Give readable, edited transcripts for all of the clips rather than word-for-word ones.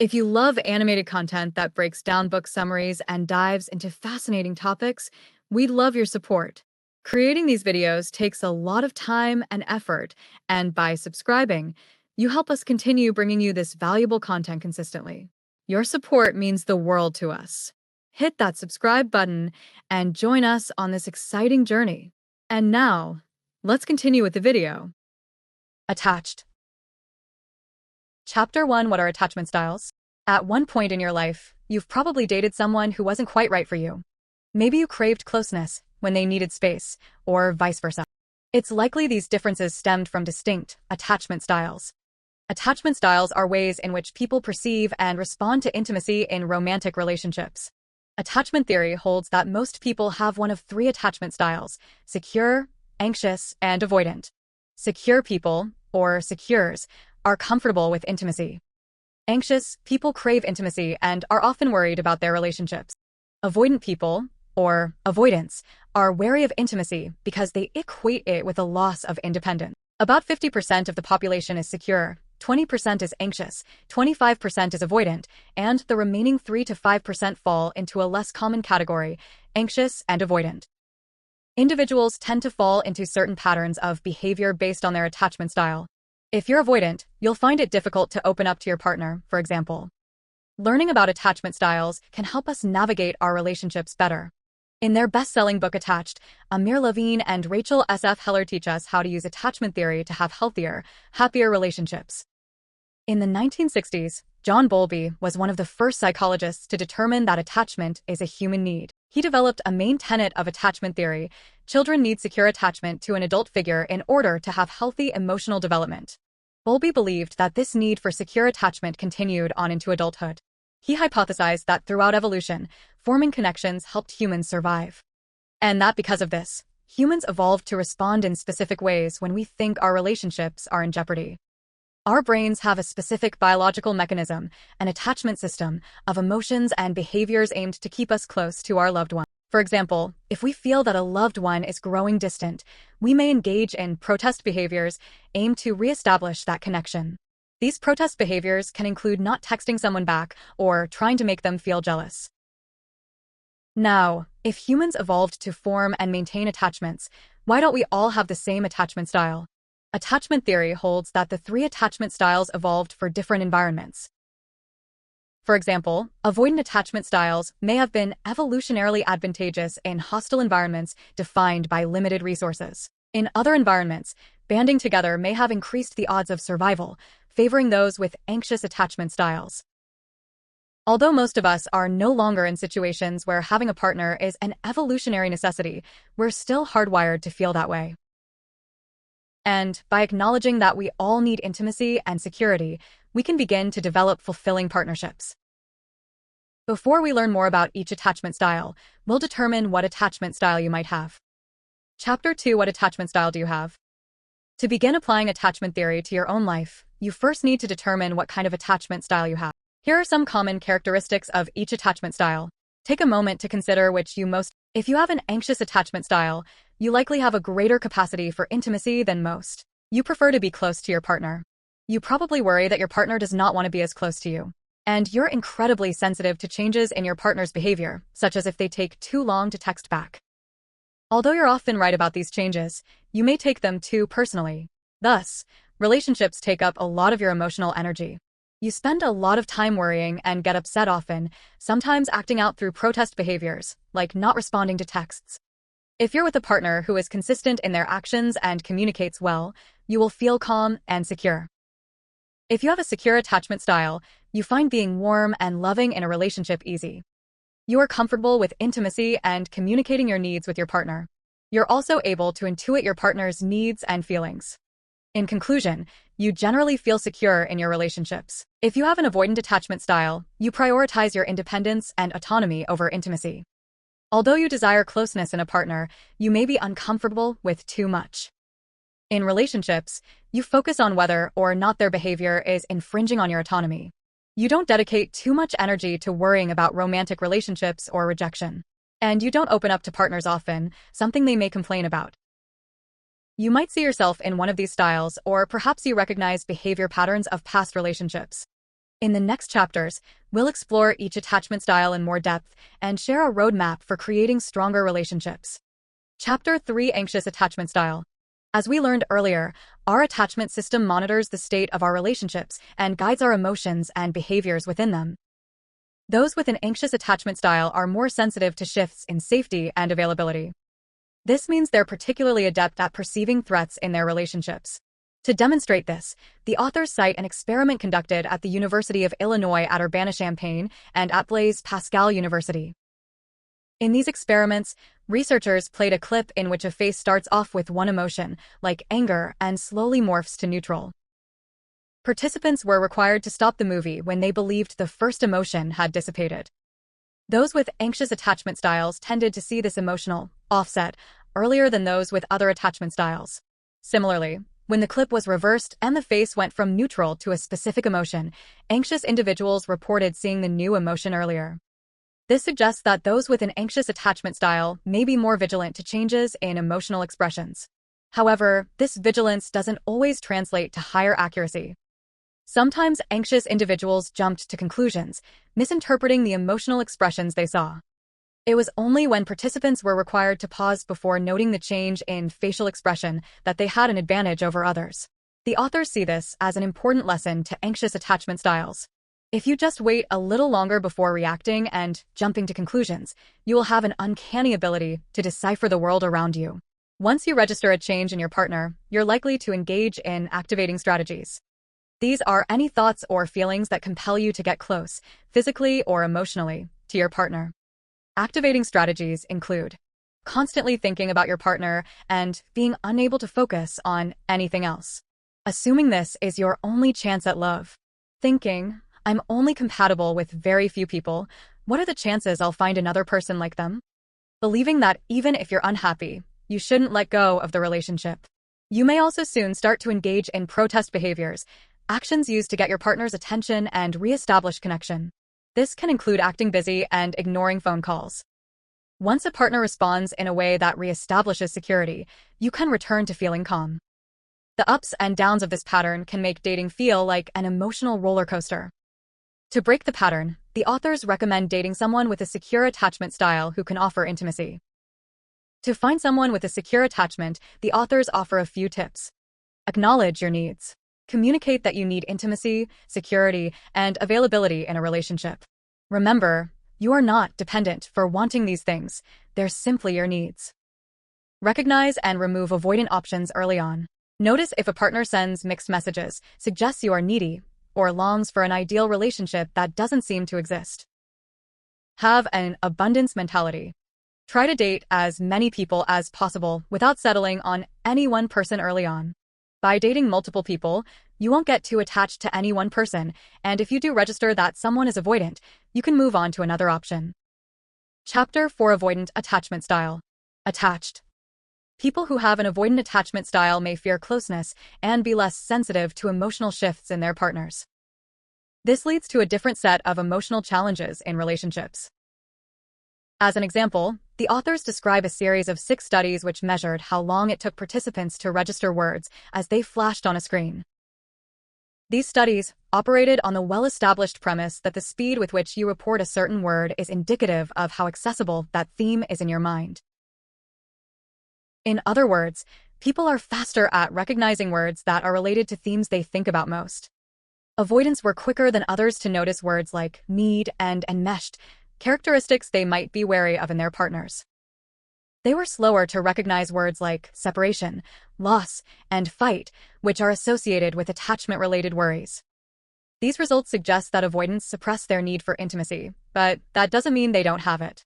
If you love animated content that breaks down book summaries and dives into fascinating topics, we'd love your support. Creating these videos takes a lot of time and effort, and by subscribing, you help us continue bringing you this valuable content consistently. Your support means the world to us. Hit that subscribe button and join us on this exciting journey. And now, let's continue with the video. Attached. Chapter 1. What are attachment styles? At one point in your life, you've probably dated someone who wasn't quite right for you. Maybe you craved closeness when they needed space, or vice versa. It's likely these differences stemmed from distinct attachment styles. Attachment styles are ways in which people perceive and respond to intimacy in romantic relationships. Attachment theory holds that most people have one of three attachment styles: secure, anxious, and avoidant. Secure people, or secures, are comfortable with intimacy. Anxious people crave intimacy and are often worried about their relationships. Avoidant people, or avoidants, are wary of intimacy because they equate it with a loss of independence. About 50% of the population is secure, 20% is anxious, 25% is avoidant, and the remaining 3 to 5% fall into a less common category: anxious and avoidant. Individuals tend to fall into certain patterns of behavior based on their attachment style. If you're avoidant, you'll find it difficult to open up to your partner, for example. Learning about attachment styles can help us navigate our relationships better. In their best-selling book Attached, Amir Levine and Rachel S.F. Heller teach us how to use attachment theory to have healthier, happier relationships. In the 1960s, John Bowlby was one of the first psychologists to determine that attachment is a human need. He developed a main tenet of attachment theory: children need secure attachment to an adult figure in order to have healthy emotional development. Bowlby believed that this need for secure attachment continued on into adulthood. He hypothesized that throughout evolution, forming connections helped humans survive. And that because of this, humans evolved to respond in specific ways when we think our relationships are in jeopardy. Our brains have a specific biological mechanism, an attachment system, of emotions and behaviors aimed to keep us close to our loved one. For example, if we feel that a loved one is growing distant, we may engage in protest behaviors aimed to reestablish that connection. These protest behaviors can include not texting someone back or trying to make them feel jealous. Now, if humans evolved to form and maintain attachments, why don't we all have the same attachment style? Attachment theory holds that the three attachment styles evolved for different environments. For example, avoidant attachment styles may have been evolutionarily advantageous in hostile environments defined by limited resources. In other environments, banding together may have increased the odds of survival, favoring those with anxious attachment styles. Although most of us are no longer in situations where having a partner is an evolutionary necessity, we're still hardwired to feel that way. And by acknowledging that we all need intimacy and security, we can begin to develop fulfilling partnerships. Before we learn more about each attachment style, we'll determine what attachment style you might have. Chapter 2. What attachment style do you have? To begin applying attachment theory to your own life, you first need to determine what kind of attachment style you have. Here are some common characteristics of each attachment style. Take a moment to consider which you most. If you have an anxious attachment style, you likely have a greater capacity for intimacy than most. You prefer to be close to your partner. You probably worry that your partner does not want to be as close to you. And you're incredibly sensitive to changes in your partner's behavior, such as if they take too long to text back. Although you're often right about these changes, you may take them too personally. Thus, relationships take up a lot of your emotional energy. You spend a lot of time worrying and get upset often, sometimes acting out through protest behaviors, like not responding to texts. If you're with a partner who is consistent in their actions and communicates well, you will feel calm and secure. If you have a secure attachment style, you find being warm and loving in a relationship easy. You are comfortable with intimacy and communicating your needs with your partner. You're also able to intuit your partner's needs and feelings. In conclusion, you generally feel secure in your relationships. If you have an avoidant attachment style, you prioritize your independence and autonomy over intimacy. Although you desire closeness in a partner, you may be uncomfortable with too much. In relationships, you focus on whether or not their behavior is infringing on your autonomy. You don't dedicate too much energy to worrying about romantic relationships or rejection. And you don't open up to partners often, something they may complain about. You might see yourself in one of these styles, or perhaps you recognize behavior patterns of past relationships. In the next chapters, we'll explore each attachment style in more depth and share a roadmap for creating stronger relationships. Chapter 3: Anxious Attachment Style. As we learned earlier, our attachment system monitors the state of our relationships and guides our emotions and behaviors within them. Those with an anxious attachment style are more sensitive to shifts in safety and availability. This means they're particularly adept at perceiving threats in their relationships. To demonstrate this, the authors cite an experiment conducted at the University of Illinois at Urbana-Champaign and at Blaise Pascal University. In these experiments, researchers played a clip in which a face starts off with one emotion, like anger, and slowly morphs to neutral. Participants were required to stop the movie when they believed the first emotion had dissipated. Those with anxious attachment styles tended to see this emotional offset earlier than those with other attachment styles. Similarly, when the clip was reversed and the face went from neutral to a specific emotion, anxious individuals reported seeing the new emotion earlier. This suggests that those with an anxious attachment style may be more vigilant to changes in emotional expressions. However, this vigilance doesn't always translate to higher accuracy. Sometimes anxious individuals jumped to conclusions, misinterpreting the emotional expressions they saw. It was only when participants were required to pause before noting the change in facial expression that they had an advantage over others. The authors see this as an important lesson to anxious attachment styles. If you just wait a little longer before reacting and jumping to conclusions, you will have an uncanny ability to decipher the world around you. Once you register a change in your partner, you're likely to engage in activating strategies. These are any thoughts or feelings that compel you to get close, physically or emotionally, to your partner. Activating strategies include constantly thinking about your partner and being unable to focus on anything else. Assuming this is your only chance at love. Thinking, I'm only compatible with very few people. What are the chances I'll find another person like them? Believing that even if you're unhappy, you shouldn't let go of the relationship. You may also soon start to engage in protest behaviors, actions used to get your partner's attention and re-establish connection. This can include acting busy and ignoring phone calls. Once a partner responds in a way that re-establishes security, you can return to feeling calm. The ups and downs of this pattern can make dating feel like an emotional roller coaster. To break the pattern, the authors recommend dating someone with a secure attachment style who can offer intimacy. To find someone with a secure attachment, the authors offer a few tips. Acknowledge your needs. Communicate that you need intimacy, security, and availability in a relationship. Remember, you are not dependent for wanting these things, they're simply your needs. Recognize and remove avoidant options early on. Notice if a partner sends mixed messages, suggests you are needy, or longs for an ideal relationship that doesn't seem to exist. Have an abundance mentality. Try to date as many people as possible without settling on any one person early on. By dating multiple people, you won't get too attached to any one person, and if you do register that someone is avoidant, you can move on to another option. Chapter 4: Avoidant Attachment Style. Attached. People who have an avoidant attachment style may fear closeness and be less sensitive to emotional shifts in their partners. This leads to a different set of emotional challenges in relationships. As an example, the authors describe a series of 6 studies which measured how long it took participants to register words as they flashed on a screen. These studies operated on the well-established premise that the speed with which you report a certain word is indicative of how accessible that theme is in your mind. In other words, people are faster at recognizing words that are related to themes they think about most. Avoidants were quicker than others to notice words like need and enmeshed, characteristics they might be wary of in their partners. They were slower to recognize words like separation, loss, and fight, which are associated with attachment-related worries. These results suggest that avoidants suppress their need for intimacy, but that doesn't mean they don't have it.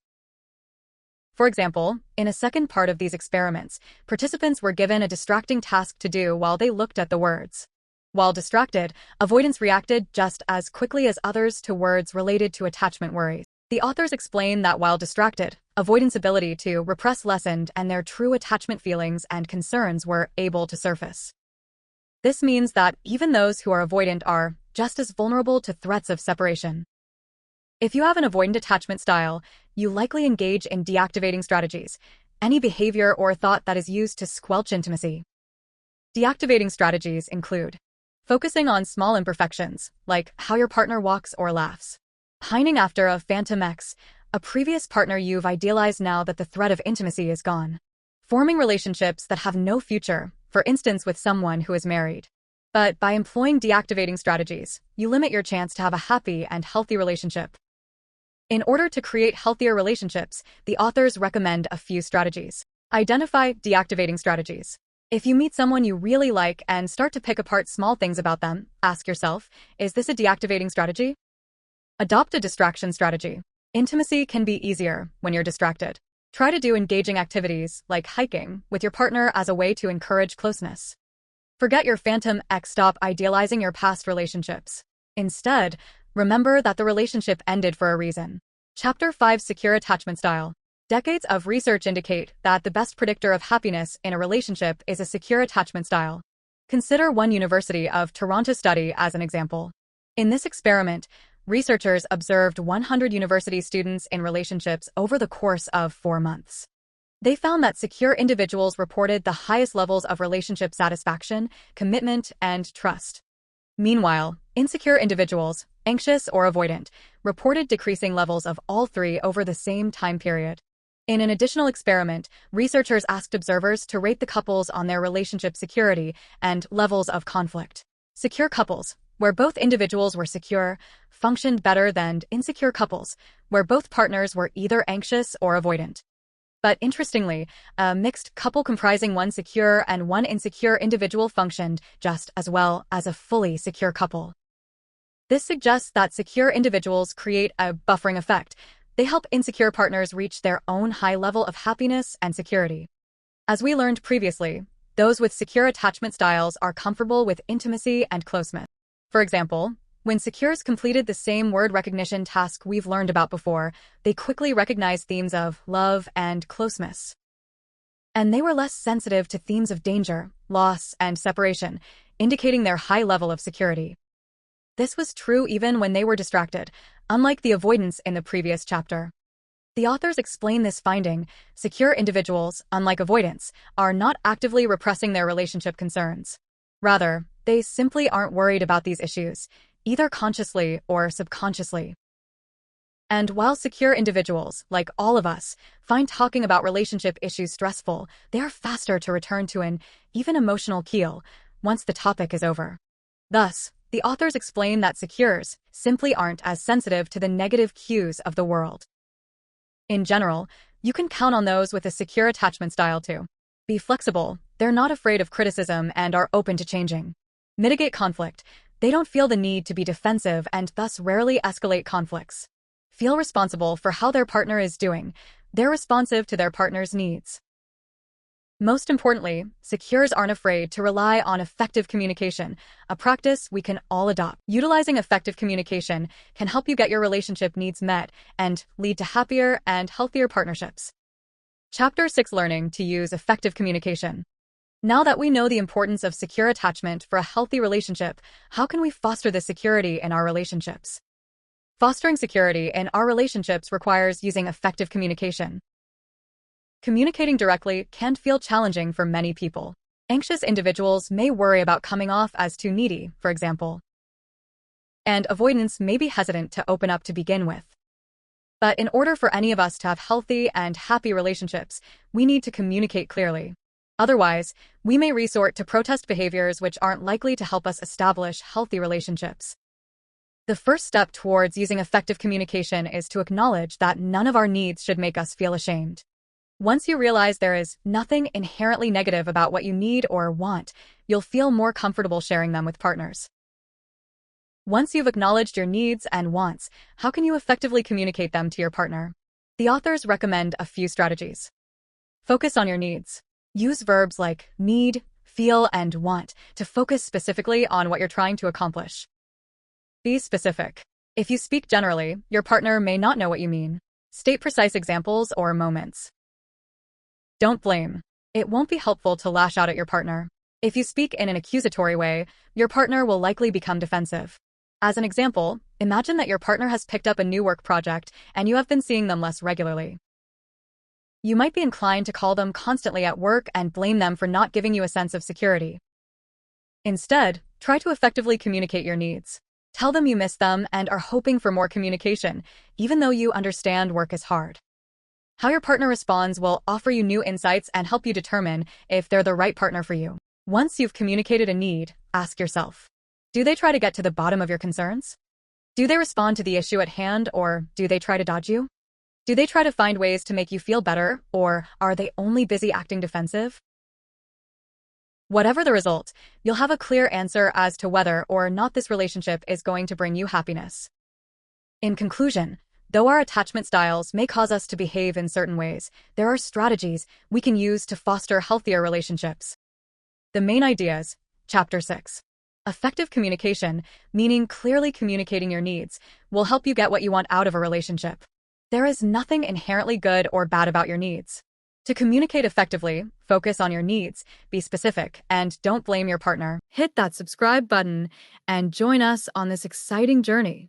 For example, in a second part of these experiments, participants were given a distracting task to do while they looked at the words. While distracted, avoidants reacted just as quickly as others to words related to attachment worries. The authors explain that while distracted, avoidants' ability to repress lessened and their true attachment feelings and concerns were able to surface. This means that even those who are avoidant are just as vulnerable to threats of separation. If you have an avoidant attachment style, you likely engage in deactivating strategies, any behavior or thought that is used to squelch intimacy. Deactivating strategies include Focusing on small imperfections, like how your partner walks or laughs. Pining after a phantom ex, a previous partner you've idealized now that the threat of intimacy is gone. Forming relationships that have no future, for instance with someone who is married. But by employing deactivating strategies, you limit your chance to have a happy and healthy relationship. In order to create healthier relationships, the authors recommend a few strategies. Identify deactivating strategies. If you meet someone you really like and start to pick apart small things about them, ask yourself, is this a deactivating strategy? Adopt a distraction strategy. Intimacy can be easier when you're distracted. Try to do engaging activities, like hiking, with your partner as a way to encourage closeness. Forget your phantom ex. Stop idealizing your past relationships. Instead, remember that the relationship ended for a reason. Chapter 5: Secure Attachment Style. Decades of research indicate that the best predictor of happiness in a relationship is a secure attachment style. Consider one University of Toronto study as an example. In this experiment, researchers observed 100 university students in relationships over the course of 4 months. They found that secure individuals reported the highest levels of relationship satisfaction, commitment, and trust. Meanwhile, insecure individuals, anxious or avoidant, reported decreasing levels of all three over the same time period. In an additional experiment, researchers asked observers to rate the couples on their relationship security and levels of conflict. Secure couples, where both individuals were secure, functioned better than insecure couples, where both partners were either anxious or avoidant. But interestingly, a mixed couple comprising one secure and one insecure individual functioned just as well as a fully secure couple. This suggests that secure individuals create a buffering effect. They help insecure partners reach their own high level of happiness and security. As we learned previously, those with secure attachment styles are comfortable with intimacy and closeness. For example, when secures completed the same word recognition task we've learned about before, they quickly recognized themes of love and closeness. And they were less sensitive to themes of danger, loss, and separation, indicating their high level of security. This was true even when they were distracted, unlike the avoidance in the previous chapter. The authors explain this finding: secure individuals, unlike avoidance, are not actively repressing their relationship concerns. Rather, they simply aren't worried about these issues, either consciously or subconsciously. And while secure individuals, like all of us, find talking about relationship issues stressful, they are faster to return to an even emotional keel once the topic is over. Thus, the authors explain that secures simply aren't as sensitive to the negative cues of the world. In general, you can count on those with a secure attachment style to be flexible. They're not afraid of criticism and are open to changing. Mitigate conflict. They don't feel the need to be defensive and thus rarely escalate conflicts. Feel responsible for how their partner is doing. They're responsive to their partner's needs. Most importantly, secures aren't afraid to rely on effective communication, a practice we can all adopt. Utilizing effective communication can help you get your relationship needs met and lead to happier and healthier partnerships. Chapter 6: Learning to use effective communication. Now that we know the importance of secure attachment for a healthy relationship, how can we foster this security in our relationships? Fostering security in our relationships requires using effective communication. Communicating directly can feel challenging for many people. Anxious individuals may worry about coming off as too needy, for example. And avoidance may be hesitant to open up to begin with. But in order for any of us to have healthy and happy relationships, we need to communicate clearly. Otherwise, we may resort to protest behaviors which aren't likely to help us establish healthy relationships. The first step towards using effective communication is to acknowledge that none of our needs should make us feel ashamed. Once you realize there is nothing inherently negative about what you need or want, you'll feel more comfortable sharing them with partners. Once you've acknowledged your needs and wants, how can you effectively communicate them to your partner? The authors recommend a few strategies. Focus on your needs. Use verbs like need, feel, and want to focus specifically on what you're trying to accomplish. Be specific. If you speak generally, your partner may not know what you mean. State precise examples or moments. Don't blame. It won't be helpful to lash out at your partner. If you speak in an accusatory way, your partner will likely become defensive. As an example, imagine that your partner has picked up a new work project and you have been seeing them less regularly. You might be inclined to call them constantly at work and blame them for not giving you a sense of security. Instead, Try to effectively communicate your needs. Tell them you miss them and are hoping for more communication, even though you understand work is hard. How your partner responds will offer you new insights and help you determine if they're the right partner for you. Once you've communicated a need, ask yourself, do they try to get to the bottom of your concerns? Do they respond to the issue at hand, or do they try to dodge you? Do they try to find ways to make you feel better, or are they only busy acting defensive? Whatever the result, you'll have a clear answer as to whether or not this relationship is going to bring you happiness. In conclusion, though our attachment styles may cause us to behave in certain ways, there are strategies we can use to foster healthier relationships. The main ideas, Chapter 6. Effective communication, meaning clearly communicating your needs, will help you get what you want out of a relationship. There is nothing inherently good or bad about your needs. To communicate effectively, focus on your needs, be specific, and don't blame your partner. Hit that subscribe button and join us on this exciting journey.